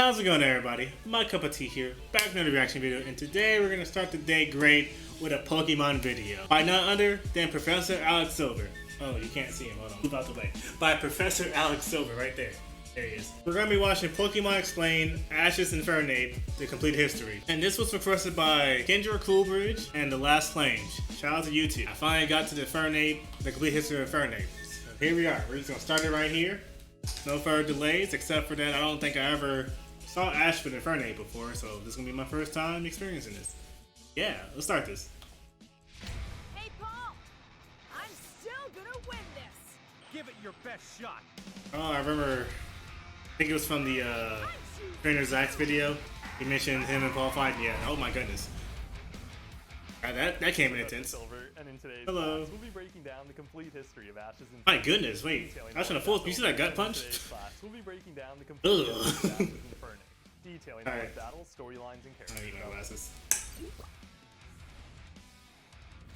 How's it going, everybody? My cup of tea here, back with another reaction video, and today we're gonna start the day great with a Pokemon video by none other than Professor Alex Silver. Oh, you can't see him. Hold on. Move out the way. By Professor Alex Silver, right there. There he is. We're gonna be watching Pokemon Explained Ash's Infernape, the complete history. And this was requested by Kendra Coolbridge and The Last Flames. Shout out to YouTube. I finally got to the Infernape, the complete history of Infernape. So here we are. We're just gonna start it right here. No further delays, except for that I don't think I ever saw Ash with Infernape before, so this is gonna be my first time experiencing this. Yeah, let's start this. Hey Paul, I'm still gonna win this. Give it your best shot. Oh, I remember. I think it was from the Trainer Zach's video. He mentioned him and Paul fighting. Yeah. Oh my goodness. That came in intense. Silver, and in today's Hello. class, we'll be breaking down the complete history of Ash's Infernape. My goodness, wait. Ash on a full. You see that gut punch? In today's class, we'll be breaking down the complete history of Ash's Infernape, detailing all Alright. the battles, storylines, and I character need my development. glasses.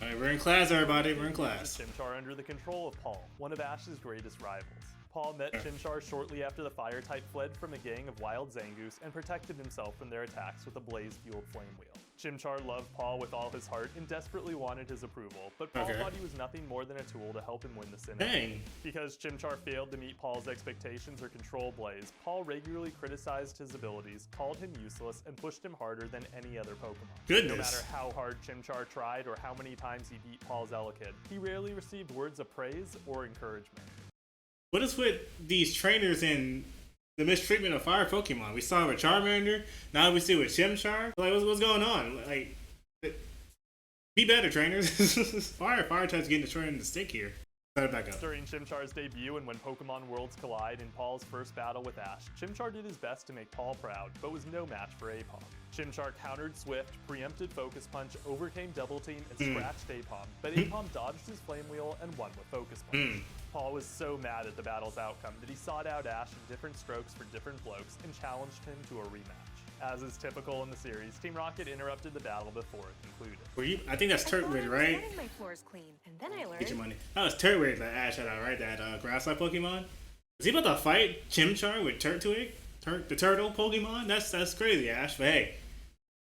Alright, we're in class, everybody. We're in class. Chimchar under the control of Paul, one of Ash's greatest rivals. Paul met Chimchar shortly after the Fire-type fled from a gang of wild Zangoose and protected himself from their attacks with a blaze-fueled flame wheel. Chimchar loved Paul with all his heart and desperately wanted his approval, but Paul thought he was nothing more than a tool to help him win the Synod. Dang. Because Chimchar failed to meet Paul's expectations or control Blaze, Paul regularly criticized his abilities, called him useless, and pushed him harder than any other Pokemon. Goodness. No matter how hard Chimchar tried or how many times he beat Paul's Elekid, he rarely received words of praise or encouragement. What is with these trainers and the mistreatment of fire Pokemon? We saw it with Charmander. Now we see it with Chimchar. Like, what's going on? Like, be better, trainers. fire type's getting destroyed in the stick here. Set it back up. During Chimchar's debut and when Pokemon Worlds collide in Paul's first battle with Ash, Chimchar did his best to make Paul proud, but was no match for Apom. Chimchar countered Swift, preempted Focus Punch, overcame Double Team, and scratched Apom, but Apom dodged his Flame Wheel and won with Focus Punch. Paul was so mad at the battle's outcome that he sought out Ash in different strokes for different blokes and challenged him to a rematch. As is typical in the series, Team Rocket interrupted the battle before it concluded. Were you? I think that's Turtwig, right? Getting my floors clean, and then I learned. Get your money. That was Turtwig that Ash had out, right? That grass-like Pokemon. Is he about to fight Chimchar with Turtwig? The turtle Pokemon? That's crazy, Ash. But hey,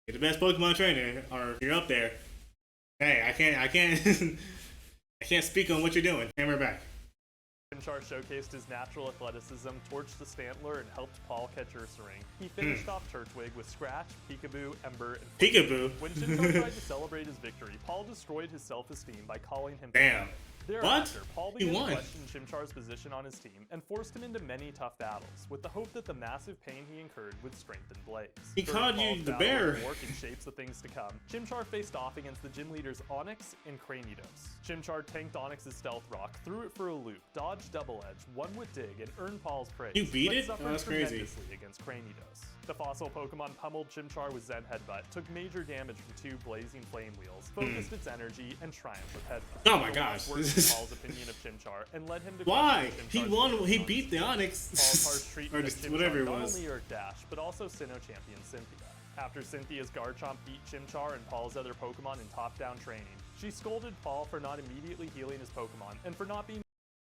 you're the best Pokemon trainer, or you're up there. Hey, I can't I can't speak on what you're doing. And we're back. Chimchar showcased his natural athleticism, torched the Stantler, and helped Paul catch Ursaring. He finished off Turtwig with Scratch, Peekaboo, Ember, and Peekaboo. When Chimchar tried to celebrate his victory, Paul destroyed his self-esteem by calling him Damn. Thereafter, Paul He began won. to question Chimchar's position on his team and forced him into many tough battles, with the hope that the massive pain he incurred would strengthen Blaze. He During called Paul's you the battle bear. with Mork in Shapes of Things to Come, Chimchar faced off against the gym leaders Onyx and Cranidos. Chimchar tanked Onyx's Stealth Rock, threw it for a loop, dodged Double Edge, won with Dig, and earned Paul's praise. You beat but it? suffered Oh, that's crazy. tremendously against Cranidos. The fossil Pokemon pummeled Chimchar with Zen Headbutt, took major damage from two blazing flame wheels, focused its energy, and triumphed with Headbutt. Oh my The gosh. loss worsened Paul's opinion of Chimchar and led him to Why? question He Chimchar's won. He position beat the on Onyx. Paul's harsh treatment or of just Chimchar whatever it not was. only irked Dash, but also Sinnoh champion Cynthia. After Cynthia's Garchomp beat Chimchar and Paul's other Pokemon in top-down training, she scolded Paul for not immediately healing his Pokemon and for not being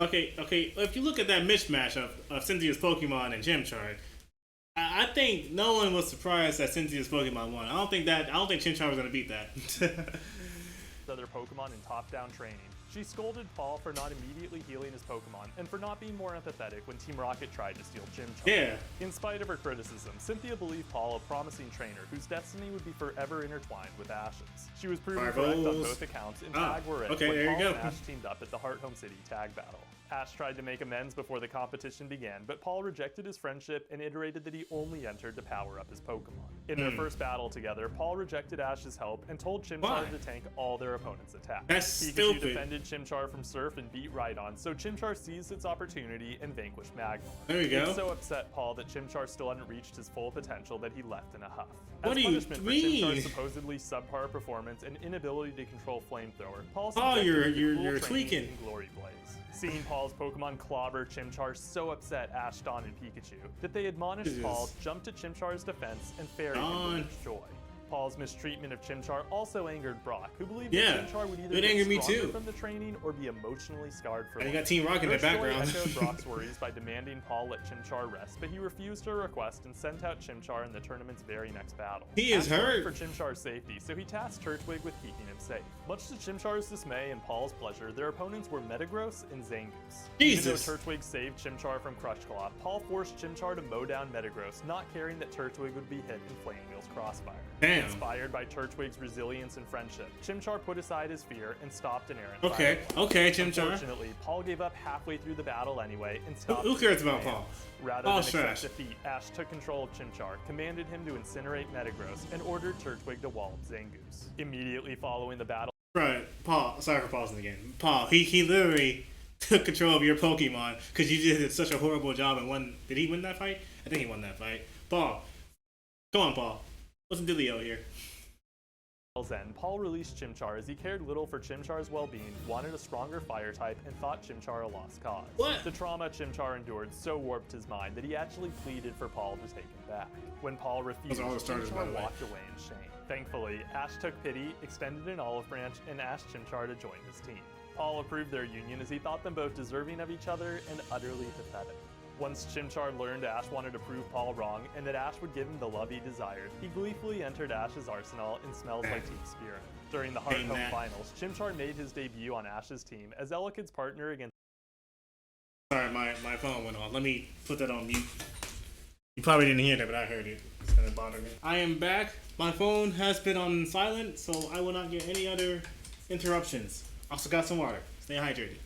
Okay. If you look at that mismatch of Cynthia's Pokemon and Chimchar, I think no one was surprised that Cynthia's Pokemon won. I don't think Chimchar was gonna beat that. other Pokemon in top-down training. She scolded Paul for not immediately healing his Pokemon and for not being more empathetic when Team Rocket tried to steal Chimchar. Yeah. In spite of her criticism, Cynthia believed Paul a promising trainer whose destiny would be forever intertwined with Ash's. She was proven correct on both accounts in Tag Were It okay, when there you Paul go. and Ash teamed up at the Heart Home City Tag Battle. Ash tried to make amends before the competition began, but Paul rejected his friendship and iterated that he only entered to power up his Pokemon. In their first battle together, Paul rejected Ash's help and told Chimchar Why? to tank all their opponents' attacks. That's Pikachu stupid. defended Chimchar from Surf and beat Rhydon, so Chimchar seized its opportunity and vanquished Magmar. There you go. It so upset Paul that Chimchar still hadn't reached his full potential that he left in a huff. What As do you punishment mean? for Chimchar's supposedly subpar performance and inability to control Flamethrower, Paul Oh, subjected him to you're cruel training tweaking. in Glory Blaze. Seeing Paul's Pokemon clobber Chimchar so upset Ash, Dawn, and Pikachu that they admonished Jesus. Paul, jumped to Chimchar's defense, and ferried him Dawn. to its joy. Paul's mistreatment of Chimchar also angered Brock, who believed Yeah, that Chimchar would either it get angered me stronger too. from the training or be emotionally scarred for And you life. got Team Rocket in the Coach Joy background. echoed Brock's worries by demanding Paul let Chimchar rest, but he refused her request and sent out Chimchar in the tournament's very next battle. He is Ash worried hurt. for Chimchar's safety, so he tasked Turtwig with keeping him safe. Much to Chimchar's dismay and Paul's pleasure, their opponents were Metagross and Zangoose. Jesus. Even though Turtwig saved Chimchar from Crush Claw, Paul forced Chimchar to mow down Metagross, not caring that Turtwig would be hit in Flamewheel's crossfire. Damn. Inspired by Turtwig's resilience and friendship, Chimchar put aside his fear and stopped an errant Okay, fire. okay, Chimchar. Unfortunately, Paul gave up halfway through the battle anyway and stopped. Who cares about his Paul? demands. Rather Paul's than trash. accept defeat, Ash took control of Chimchar, commanded him to incinerate Metagross, and ordered Turtwig to wallop Zangoose. Immediately following the battle, Right, Paul. Sorry for pausing again. Paul, he literally took control of your Pokemon because you did such a horrible job and won. Did he win that fight? I think he won that fight. Paul, come on, Paul. What's the dealio here? End, Paul released Chimchar as he cared little for Chimchar's well-being, wanted a stronger fire type, and thought Chimchar a lost cause. What? The trauma Chimchar endured so warped his mind that he actually pleaded for Paul to take him back. When Paul refused, all the starters, by the Chimchar way. walked away in shame. Thankfully, Ash took pity, extended an olive branch, and asked Chimchar to join his team. Paul approved their union as he thought them both deserving of each other and utterly pathetic. Once Chimchar learned Ash wanted to prove Paul wrong and that Ash would give him the love he desired, he gleefully entered Ash's arsenal and smells like Team Spirit. During the Heart Dang Home that. Finals, Chimchar made his debut on Ash's team as Elekid's partner against Sorry, my phone went off. Let me put that on mute. You probably didn't hear that, but I heard it. It's gonna bother me. I am back. My phone has been on silent, so I will not get any other interruptions. Also got some water. Stay hydrated.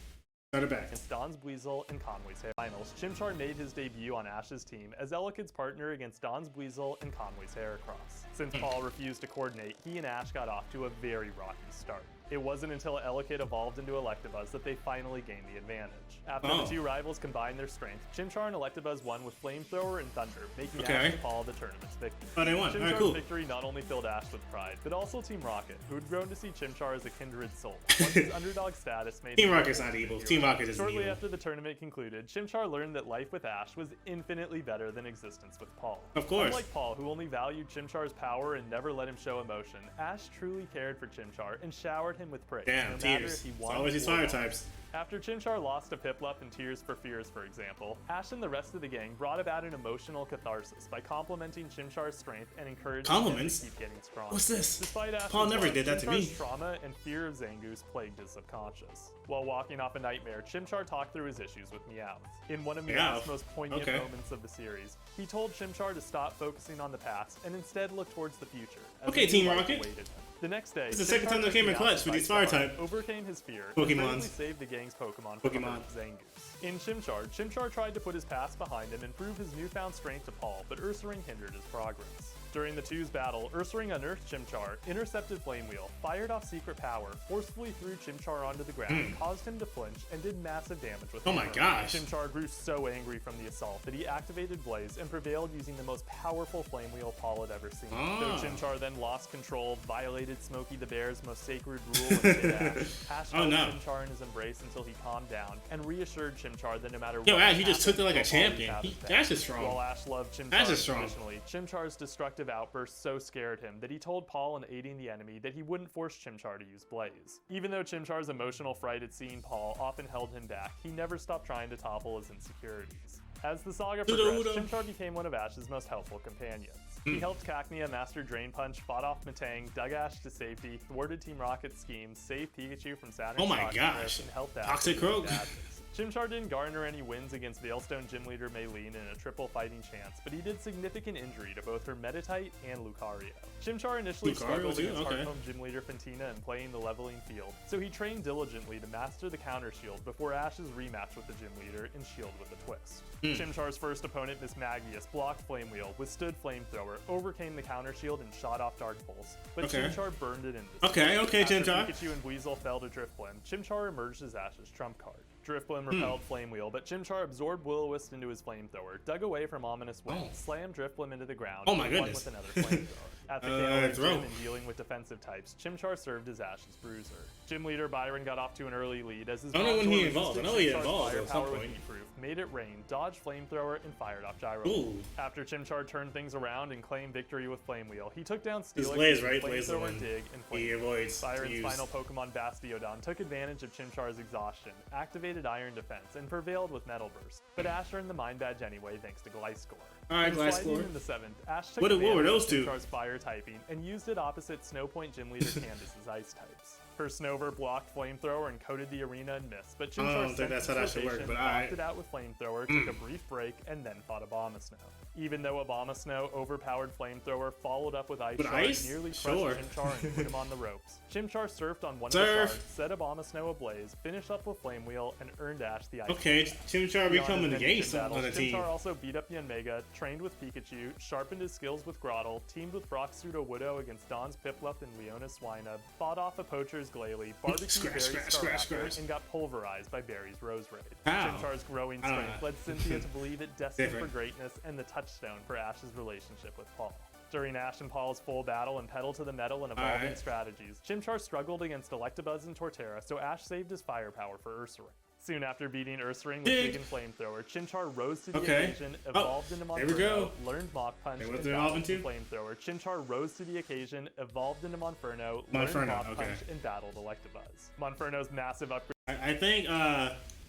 Started back. Don's Buizel and Conway's Hair. Finals, Chimchar made his debut on Ash's team as Elekid's partner against Don's Buizel and Conway's Heracross. Since Paul refused to coordinate, he and Ash got off to a very rocky start. It wasn't until Elekid evolved into Electabuzz that they finally gained the advantage. After the two rivals combined their strength, Chimchar and Electabuzz won with Flamethrower and Thunder, making Ash and Paul the tournament's victor. Oh, they won. Chimchar's Alright, cool. victory not only filled Ash with pride, but also Team Rocket, who had grown to see Chimchar as a kindred soul. Once his underdog status made Team him Rocket's a not evil. hero. Team Rocket isn't Shortly evil. after the tournament concluded, Chimchar learned that life with Ash was infinitely better than existence with Paul. Of course. Unlike Paul, who only valued Chimchar's power and never let him show emotion, Ash truly cared for Chimchar and showered him with praise. Damn, no matter tears. if he It's won always these or fire lost. types. After Chimchar lost to Piplup and Tears for Fears, for example, Ash and the rest of the gang brought about an emotional catharsis by complimenting Chimchar's strength and encouraging Compliments? him to keep getting stronger. What's this? Despite Ash's Paul never loss, did that to me. Chimchar's trauma and fear of Zangoose plagued his subconscious. While walking off a nightmare, Chimchar talked through his issues with Meowth. In one of Meowth's Meowth? most poignant Okay. moments of the series, he told Chimchar to stop focusing on the past and instead look towards the future. as Okay, a new Team life Rocket. awaited him. The next day, It's the second time they Chimchar came in took clutch Meowth with to these fight fire Spark, type overcame his fear, Pokemons. and bravely saved the gang's Pokemon from Pokemon. Zangoose. In Chimchar, Chimchar tried to put his past behind him and prove his newfound strength to Paul, but Ursaring hindered his progress. During the two's battle, Ursaring unearthed Chimchar, intercepted Flamewheel, fired off Secret Power, forcefully threw Chimchar onto the ground, caused him to flinch, and did massive damage with Oh my Hammer. gosh. Chimchar grew so angry from the assault that he activated Blaze and prevailed using the most powerful Flamewheel Paul had ever seen. Though Chimchar then lost control, violated Smokey the Bear's most sacred rule, and hit Ash. Ash Oh, held no. Chimchar in his embrace until he calmed down, and reassured Chimchar that no matter Yo, what Ash, he just took happened, it like a he'll always champion. have his back. Ash is strong. While Ash loved Chimchar Ash is strong. unconditionally, Chimchar's destructive outburst so scared him that he told Paul in aiding the enemy that he wouldn't force Chimchar to use Blaze. Even though Chimchar's emotional fright at seeing Paul often held him back, he never stopped trying to topple his insecurities. As the saga progressed, Chimchar became one of Ash's most helpful companions. He helped Cacnea master Drain Punch, fought off Metang, dug Ash to safety, thwarted Team Rocket's schemes, saved Pikachu from Saturn's Oh my toxic gosh. grip, and helped Ash Toxic with Croak. badges. Chimchar didn't garner any wins against Veilstone Gym Leader Maylene in a triple fighting chance, but he did significant injury to both her Meditite and Lucario. Chimchar initially Lucario struggled too? against Okay. Heart Home Gym Leader Fantina in playing the leveling field, so he trained diligently to master the counter shield before Ash's rematch with the Gym Leader in Shield with a twist. Chimchar's first opponent, Miss Magius, blocked Flamewheel, withstood Flamethrower, overcame the counter shield, and shot off Dark Pulse, but Okay. Chimchar burned it into Okay, okay, After Chimchar. Pikachu and Weasel fell to Drifblim, Chimchar emerged as Ash's trump card. Drifblim repelled Flamewheel, but Chimchar absorbed Will-O-Wisp into his Flamethrower, dug away from Ominous Wind, slammed Drifblim into the ground, Oh my and won goodness. with another Flamethrower. At the KO throw. gym and dealing with defensive types, Chimchar served as Ash's bruiser. Gym leader Byron got off to an early lead as his I don't know when he bronze evolved. I resisted know he Chimchar's evolved at some firepower with point. heat proof, made it rain, dodged flamethrower, and fired off gyro. Ooh. After Chimchar turned things around and claimed victory with Flame Wheel, he took down This Steelix Blaze, with right? Blaze the flamethrower, one dig, and flame. he avoids to Byron's use. final Pokemon Bastiodon took advantage of Chimchar's exhaustion, activated Iron Defense, and prevailed with Metal Burst. But Ash earned the Mind Badge anyway thanks to Gliscor. Alright, When Gliscor. sliding in the 7th, Ash took What were advantage those of two? Chimchar's fire typing and used it opposite Snowpoint Gym Leader Candace's ice types. Her Snover blocked Flamethrower and coated the arena and missed, but I Chimchar don't think that's how that should work, but alright. opted out with Flamethrower, took a brief break, and then fought Abomasnow. Even though Abomasnow overpowered Flamethrower, followed up with Ice With Shard, ice? nearly crushed Sure. Chimchar and put him on the ropes. Chimchar surfed on one Surf. of the shards, set Abomasnow ablaze, finished up with Flame Wheel, and earned Ash the ice. Okay, Chimchar Beyond becoming the his ace mentioned on the battles, team. Chimchar also beat up Yanmega, trained with Pikachu, sharpened his skills with Grotle, teamed with Brock Pseudo-Widow against Don's Piplup and Leona Swinub, fought off a Poacher's Glalie, barbecued Scratch, Barry's scratch, Staraptor, scratch. and got pulverized by Barry's Rose Raid. How? Chimchar's growing I don't strength know. led Cynthia to believe it destined Different. for greatness and the touchstone for Ash's relationship with Paul. During Ash and Paul's full battle and pedal to the metal and evolving Alright. strategies, Chimchar struggled against Electabuzz and Torterra, so Ash saved his firepower for Ursaring. Soon after beating Ursaring with Dig. Dig and Flamethrower, Chimchar rose to the Okay. occasion, Oh, evolved into there we Monferno, go. learned Mach Punch, Hey, and what's it battled evolve into? Flamethrower. Chimchar rose to the occasion, evolved into Monferno, learned Monferno, Mach okay. Punch, and battled Electabuzz. Monferno's massive upgrade I think,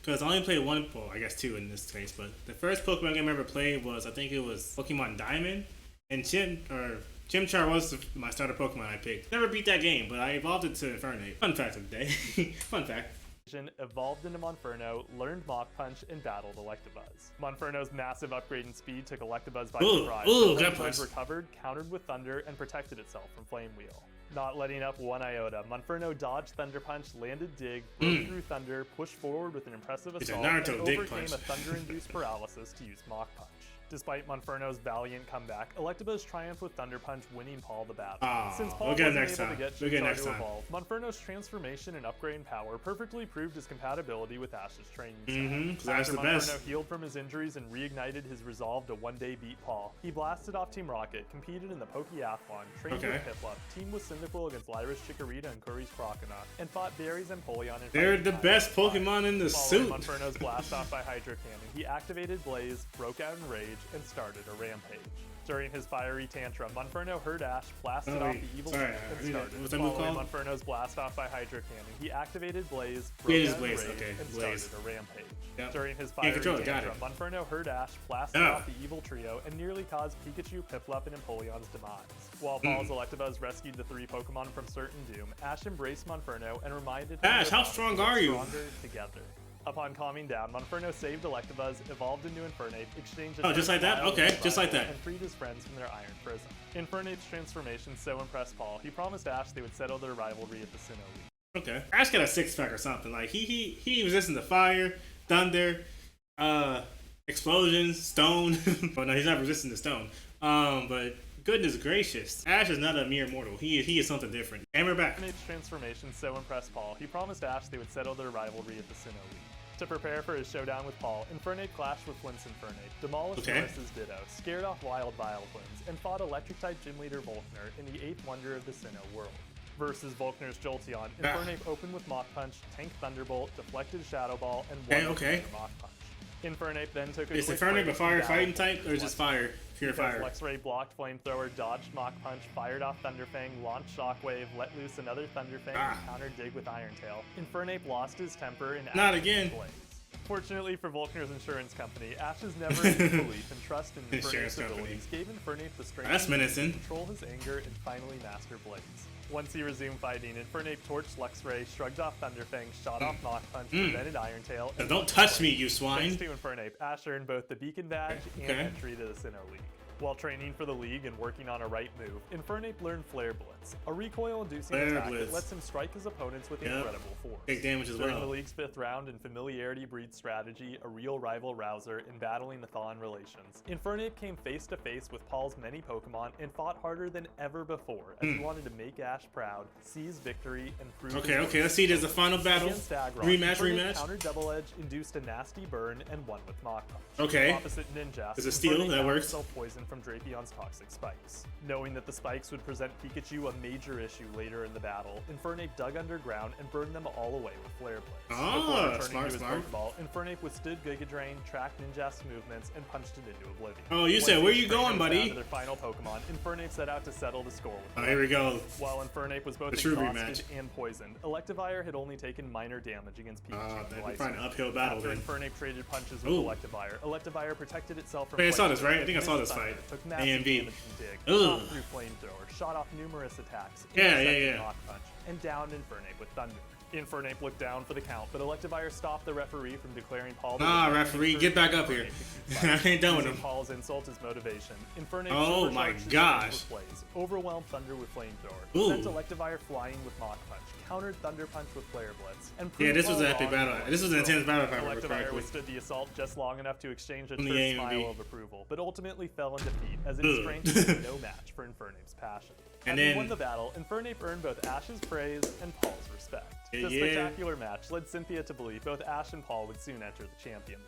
because I only played one, well, I guess two in this case, but the first Pokemon game I ever played was, I think it was Pokemon Diamond, and Chimchar was my starter Pokemon I picked. Never beat that game, but I evolved it to Infernape. Fun fact of the day. Fun fact. evolved into Monferno, learned Mach Punch, and battled Electabuzz. Monferno's massive upgrade in speed took Electabuzz by Ooh, surprise. ooh, but gut Electabuzz punch. recovered, countered with Thunder, and protected itself from Flame Wheel. Not letting up one iota, Monferno dodged Thunder Punch, landed Dig, broke through Thunder, pushed forward with an impressive It's a assault, Naruto and dig overcame punch. a Thunder-induced paralysis to use Mach Punch. Despite Monferno's valiant comeback, Electabuzz triumphed with Thunder Punch, winning Paul the battle. Ah, Since Paul we'll get it wasn't next able time. to get We'll get it Chimchar next to time. evolve, Monferno's transformation and upgrade in power perfectly proved his compatibility with Ash's training style. 'cause that's After the best. Monferno healed from his injuries and reignited his resolve to one day beat Paul, he blasted off Team Rocket, competed in the Pokeathlon, trained Okay. with Piplup, teamed with Cyndaquil against Lyra's Chikorita and Curry's Croconaut, and fought Barry's Empoleon and They're the best Pokemon in the suit. Following Monferno's blast off by Hydro Cannon, he activated Blaze, broke out in rage, and started a rampage. During his fiery tantrum, Monferno heard Ash, blasted Oh, off wait. the evil Sorry, Chief, I and need started. that. What's that move Following called? Monferno's blast off by Hydro Cannon, he activated Blaze, Yeah, broke it is out in Blaze, rage, okay, and Blaze. started a rampage. Yep. During his Can't fiery control it, got tantrum, it. Monferno heard Ash, blasted Ah. off the evil trio, and nearly caused Pikachu, Piplup, and Empoleon's demise. While Paul's Electabuzz rescued the three Pokemon from certain doom, Ash embraced Monferno and reminded him Ash, that how bonds strong get are you? Stronger together. Upon calming down, Monferno saved Electabuzz, evolved into Infernape, exchanged Oh, just like that? wild Okay, with just like rival, that. and freed his friends from their iron prison. Infernape's transformation so impressed Paul, he promised Ash they would settle their rivalry at the Sinnoh League. Okay. Ash got a 6-pack or something. Like he resisting to fire, thunder, explosions, stone. Well, no, he's not resisting to stone. But goodness gracious, Ash is not a mere mortal. He is something different. And we're back. Infernape's transformation so impressed Paul, he promised Ash they would settle their rivalry at the Sinnoh League. To prepare for his showdown with Paul, Infernape clashed with Flint's Infernape, demolished Okay. Marissa's Ditto, scared off Wild Vileplumes, and fought Electric-type Gym Leader Volkner in the 8th wonder of the Sinnoh world. Versus Volkner's Jolteon, Infernape opened with Mach Punch, tanked Thunderbolt, deflected Shadow Ball, and won with another Mach Punch. Infernape then took a Is quick Infernape break a fire from fighting battle type or is just fire? Pure because fire. Luxray blocked Flamethrower, dodged Mach Punch, fired off Thunderfang, launched Shockwave, let loose another Thunderfang, and countered Dig with Iron Tail. Infernape lost his temper and Not activated again. Blaze. Fortunately for Volkner's insurance company, Ash's never-ending belief and trust in Insurance Infernape's company. abilities gave Infernape the strength That's he needed menacing. to control his anger and finally master Blaze. Once he resumed fighting, Infernape torched Luxray, shrugged off Thunderfang, shot off Mach Punch, prevented Iron Tail, Now, and don't won touch the me, fight. you swine. Thanks to Infernape, Ash earned both the Beacon Badge and Okay. entry to the Sinnoh League. While training for the league and working on a right move, Infernape learned Flare Blitz, a recoil-inducing Flare attack Blitz. that lets him strike his opponents with Yep. incredible force. Take damage as During the well. league's 5th round in Familiarity breeds strategy, a real rival rouser in battling the Thawne relations, Infernape came face to face with Paul's many Pokemon and fought harder than ever before as he wanted to make Ash proud, seize victory, and prove his Okay, worth. let's see. There's a final battle. Against Aggron, Rematch, Infernape rematch. countered Double Edge, induced a nasty burn, and won with Mach Punch. Okay. Opposite Ninjas, There's a steal, Infernape that found works. himself poisoned from Drapion's toxic spikes. Knowing that the spikes would present Pikachu a major issue later in the battle, Infernape dug underground and burned them all away with Flare Blitz. Before returning to his Pokeball, Infernape withstood Giga Drain, tracked Ninjask's movements, and punched it into oblivion. Oh, you said, where you going, buddy? Their final Pokemon, Infernape set out to settle the score with here we go. While Infernape was both exhausted and poisoned, Electivire had only taken minor damage against Pikachu. That'd be probably an uphill battle After then. Infernape traded punches with Electivire protected itself from I saw this, right? I think I saw this fight. Took massive damage from Dig, Ugh. through Flamethrower, shot off numerous attacks, Yeah. Knock Punch, and downed Infernape with Thunder. Infernape looked down for the count, but Electivire stopped the referee from declaring Paul. Nah, referee, get back up here. I ain't done with him. Paul's insult as motivation. Infernape oh my gosh. Overwhelmed Thunder with Flamethrower. Sent Electivire flying with Knock Punch. Countered Thunder Punch with Flare Blitz. And this was an epic battle. This was an intense battle if I remember correctly. Electivire withstood the assault just long enough to exchange a terse smile of approval, but ultimately fell in defeat as its strength was no match for Infernape's passion. And Having won the battle, Infernape earned both Ash's praise and Paul's respect. The spectacular match led Cynthia to believe both Ash and Paul would soon enter the champion.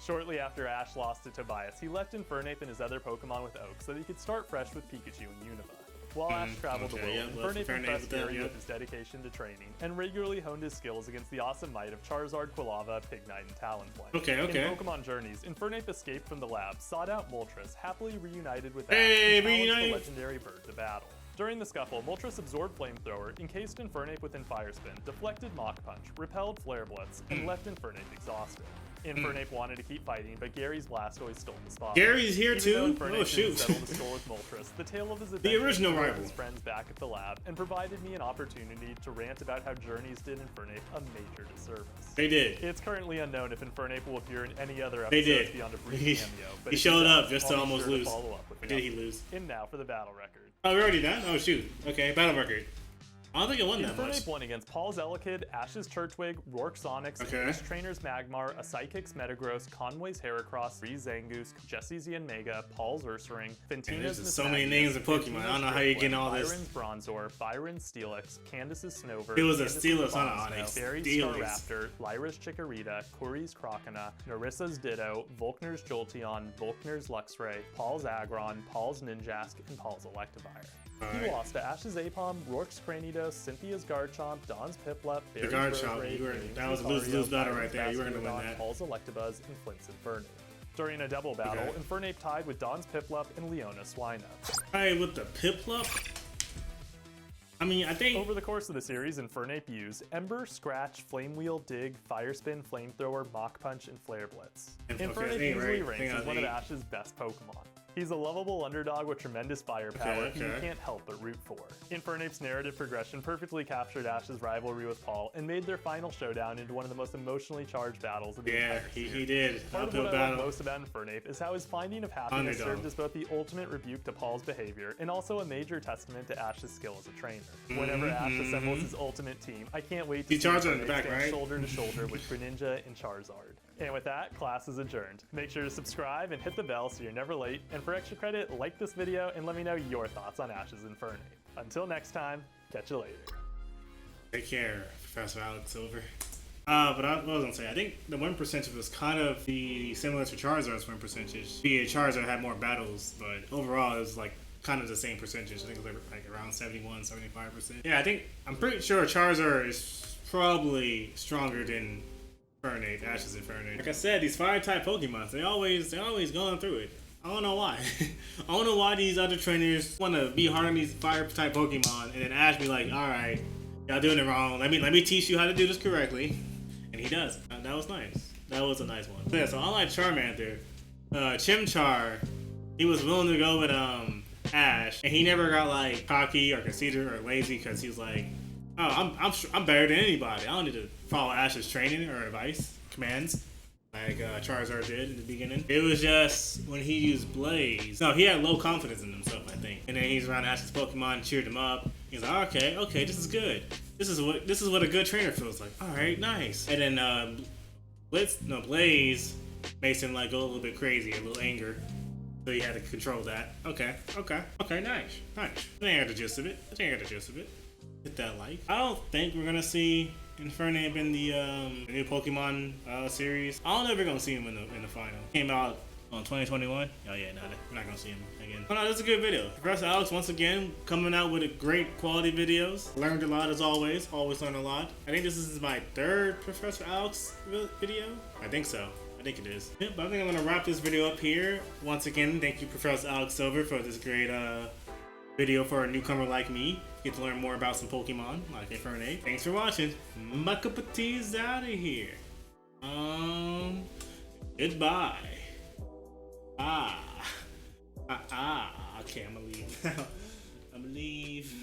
Shortly after Ash lost to Tobias, he left Infernape and his other Pokemon with Oak so that he could start fresh with Pikachu and Unova. While Ash traveled the world, Infernape impressed Gary with his dedication to training and regularly honed his skills against the awesome might of Charizard, Quilava, Pignite, and Talonflame. In Pokemon Journeys, Infernape escaped from the lab, sought out Moltres, happily reunited with Ash, and challenged the legendary bird to battle. During the scuffle, Moltres absorbed Flamethrower, encased Infernape within Fire Spin, deflected Mach Punch, repelled Flare Blitz, and left Infernape exhausted. Infernape wanted to keep fighting, but Gary's Blastoise stole the spot. Gary's here too? Oh shoot. Settled the score with Moltres, the tale of his the original rival. His friends back at the lab, and provided me an opportunity to rant about how Journeys did Infernape a major disservice. They did. It's currently unknown if Infernape will appear in any other episodes beyond a brief cameo. But he showed up just to almost lose. Or did he lose? And now for the battle record. Oh, we're already done? Oh shoot. Okay, battle record. I don't think it won that much. Infernape won against Paul's Elekid, Ash's Turtwig, Rourke's Onyx, English Trainer's Magmar, a Psychic's Metagross, Conway's Heracross, Ree's Zangoose, Jesse's Yanmega, Paul's Ursaring, Fintina's There's so many names of Pokemon. I don't know how you're getting all this. Byron's Bronzor, Byron's Steelix, Candace's Snover, it was a Steelix on an Onyx. Barry's Staraptor, Lyra's Chikorita, Kuri's Crocona, Narissa's Ditto, Volkner's Jolteon, Volkner's Luxray, Paul's Aggron, Paul's Ninjask, and Paul's Electivire. He lost to Ash's Apom, Rourke's Cranidos, Cynthia's Garchomp, Dawn's Piplup, Barry's Roserade, that was a lose-lose battle right there. You were going to win that. Paul's Electabuzz, and Flint's Infernape. During a double battle, Infernape tied with Dawn's Piplup and Leona Swinub. Hey, with the Piplup? I mean, I think... Over the course of the series, Infernape used Ember, Scratch, Flame Wheel, Dig, Fire Spin, Flamethrower, Mach Punch, and Flare Blitz. Infernape easily ranks as one of Ash's best Pokemon. He's a lovable underdog with tremendous firepower who you can't help but root for. Infernape's narrative progression perfectly captured Ash's rivalry with Paul and made their final showdown into one of the most emotionally charged battles of the entire series. He did. Part of what I love most about Infernape is how his finding of happiness served as both the ultimate rebuke to Paul's behavior and also a major testament to Ash's skill as a trainer. Whenever Ash assembles his ultimate team, I can't wait to see Infernape stand shoulder to shoulder with Greninja and Charizard. And with that, class is adjourned. Make sure to subscribe and hit the bell so you're never late. And for extra credit, like this video and let me know your thoughts on Ash's Infernape. Until next time, catch you later. Take care, Professor Alex Silver. But I was gonna say, I think the win percentage was kind of similar to Charizard's win percentage. Charizard had more battles, but overall it was like kind of the same percentage. I think it was like around 71, 75%. Yeah, I'm pretty sure Charizard is probably stronger than Infernape, Ash's Infernape. Like I said, these fire-type Pokemon, they always going through it. I don't know why. I don't know why these other trainers want to be hard on these fire-type Pokemon, and then Ash be like, all right, y'all doing it wrong. Let me teach you how to do this correctly. And he does. That was nice. That was a nice one. Yeah, so unlike Charmander, Chimchar, he was willing to go with Ash, and he never got like cocky or conceited or lazy because he was like, oh, I'm better than anybody. I don't need to follow Ash's training or advice, commands, like Charizard did in the beginning. It was just when he used Blaze. No, he had low confidence in himself, I think. And then he's around Ash's Pokemon, cheered him up. He's like, okay, this is good. This is what a good trainer feels like. All right, nice. And then Blaze makes him like go a little bit crazy, a little anger. So he had to control that. Okay, nice. I think I got the gist of it. Hit that like. I don't think we're gonna see Infernape in the new Pokemon series. I don't know if we're gonna see him in the final. Came out On 2021? Oh yeah, no, we're not gonna see him again. Oh no, this is a good video. Professor Alex once again coming out with a great quality videos. Learned a lot as always. Always learn a lot. I think this is my third Professor Alex video. I think so. I think it is. Yeah, but I think I'm gonna wrap this video up here. Once again, thank you Professor Alex Silver for this great video for a newcomer like me. Get to learn more about some Pokemon like Infernape. Thanks for watching. MyCupOfTea is out of here. Goodbye. Okay, I'm gonna leave now. I'm gonna leave.